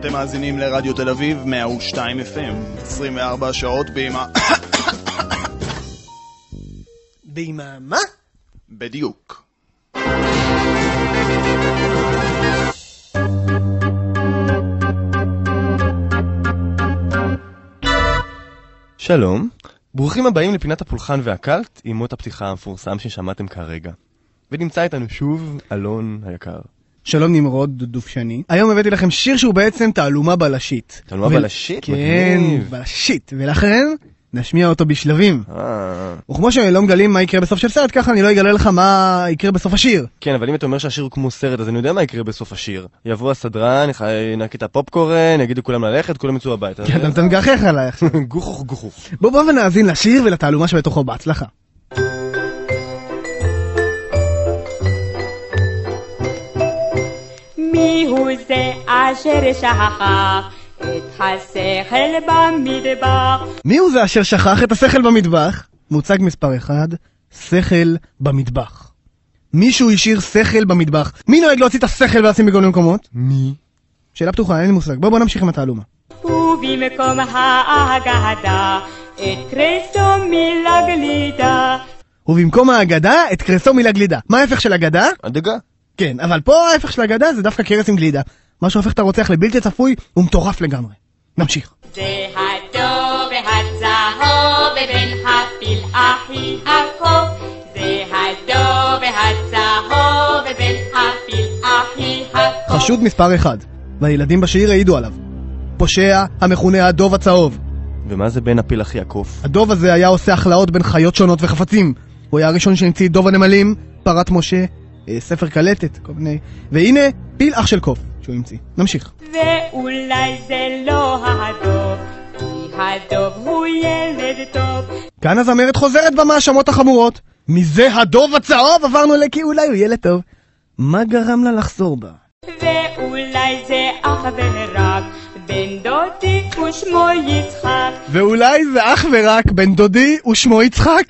אתם מאזינים לרדיו תל אביב 102 FM, 24 שעות בימה. בימה מה? בדיוק. שלום, ברוכים הבאים לפינת הפולחן והקלט עם מות הפתיחה המפורסם ששמעתם כרגע. ונמצא איתנו שוב אלון היקר. שלום נמרוד דופשני. היום הבאתי לכם שיר שהוא בעצם תעלומה בלשית. תעלומה בלשית? כן, מגניב. בלשית. ולכן נשמיע אותו בשלבים. וכמו שלא מגלים מה יקרה בסוף של סרט, ככה אני לא אגלה לך מה יקרה בסוף השיר. כן, אבל אם אתה אומר שהשיר הוא כמו סרט, אז אני יודע מה יקרה בסוף השיר. יבוא הסדרן, ינקי את הפופקורן, יגידו כולם ללכת, כולם יצאו הביתה. כן, אתה מגחך עליי עכשיו. גוחוך גוחוך. בוא ונאזין לשיר ולתעלומה שבתוכו. בהצלחה. מי הוא זה אשר שכח את השכל במטבח? מי הוא זה אשר שכח את השכל במטבח? מוצג מספר 1, שכל במטבח. מישהו השאיר שכל במטבח. מי נוהג להוציא את השכל ולשים בכל מקומות? מי? שאלה פתוחה, אין לי מושג. בוא נמשיך עם התעלומה. ובמקום האגדה את קרסו מלגלידה. ובמקום האגדה את קרסו מלגלידה. מה ההפך של אגדה? הדגה. כן, אבל פה ההפך של אגדה זה דווקא קרס עם גלידה. מה שהופך את הרוצח לבלתי צפוי ומטורף לגמרי. נמשיך. זה הדוב והצהוב ובין הפיל אחי הקוף. זה הדוב והצהוב ובין הפיל אחי הקוף. חשוד מספר 1, והילדים בשיר העידו עליו. פושע המכונה הדוב הצהוב. ומה זה בין הפיל אחי הקוף? הדוב הזה היה עושה החלאות בין חיות שונות וחפצים. הוא היה הראשון שהמציא דוב הנמלים, פרת משה, ספר קלטת, כל מיני. והנה פיל אח של קוף שהוא המציא. נמשיך. ואולי זה לא הדוב, כי הדוב הוא ילד טוב. כאן הזמרת חוזרת במאשמות החמורות. מזה הדוב הצהוב עברנו לכי אולי הוא ילד טוב. מה גרם לה לחזור בה? ואולי זה אך ורק בן דודי ושמו יצחק. ואולי זה אך ורק בן דודי ושמו יצחק?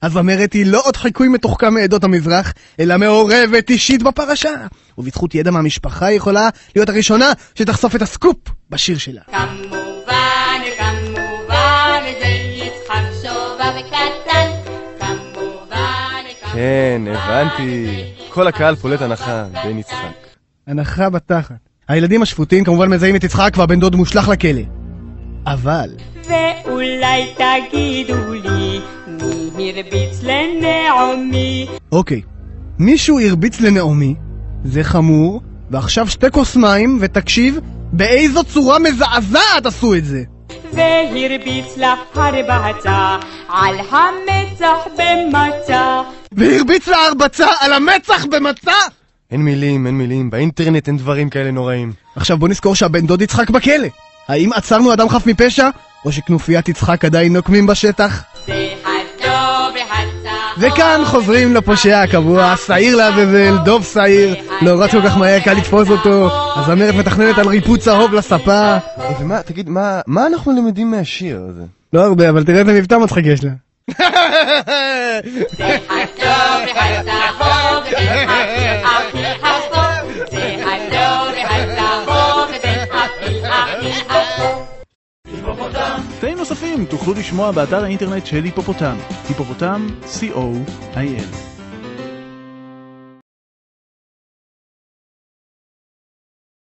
הזמרת היא לא עוד חיקוי מתוחכם מעדות המזרח, אלא מעורבת אישית בפרשה. ובזכות ידע מהמשפחה היא יכולה להיות הראשונה שתחשוף את הסקופ בשיר שלה. כמובן, כמובן, זה יצחק שובב קטן. כמובן, כן, הבנתי. כל הקהל פולט הנחה בין יצחק. הנחה בתחת. הילדים השפוטים כמובן מזהים את יצחק והבן דוד מושלך לכלא. אבל... ואולי תגידו לי, מי הרביץ לנעמי? אוקיי, מישהו הרביץ לנעמי, זה חמור, ועכשיו 2 כוס מים ותקשיב באיזו צורה מזעזעת עשו את זה. והרביץ לה הרבצה על המצח במצה. והרביץ לה הרבצה על המצח במצה? אין מילים, באינטרנט אין דברים כאלה נוראים. עכשיו בוא נזכור שהבן דוד יצחק בכלא. האם עצרנו אדם חף מפשע? או שכנופיית יצחק עדיין נוקמים בשטח? זה הדוב והצהוב. וכאן חוזרים לפושע הקבוע, שעיר לעזאזל, דוב שעיר, לא רץ כל כך מהר, קל לתפוס אותו. הזמרת מתכננת על ריפוד צהוב לספה. ומה, תגיד, מה אנחנו למדים מהשיר הזה? לא הרבה, אבל תראה איזה מבטא מצחיק יש לה. זה הדוב והצהוב ובין הפיל אחי הקוף. זה הדוב והצהוב ובין הפיל אחי הקוף. קטעים נוספים תוכלו לשמוע באתר האינטרנט של היפופוטם, היפופוטם, co.il.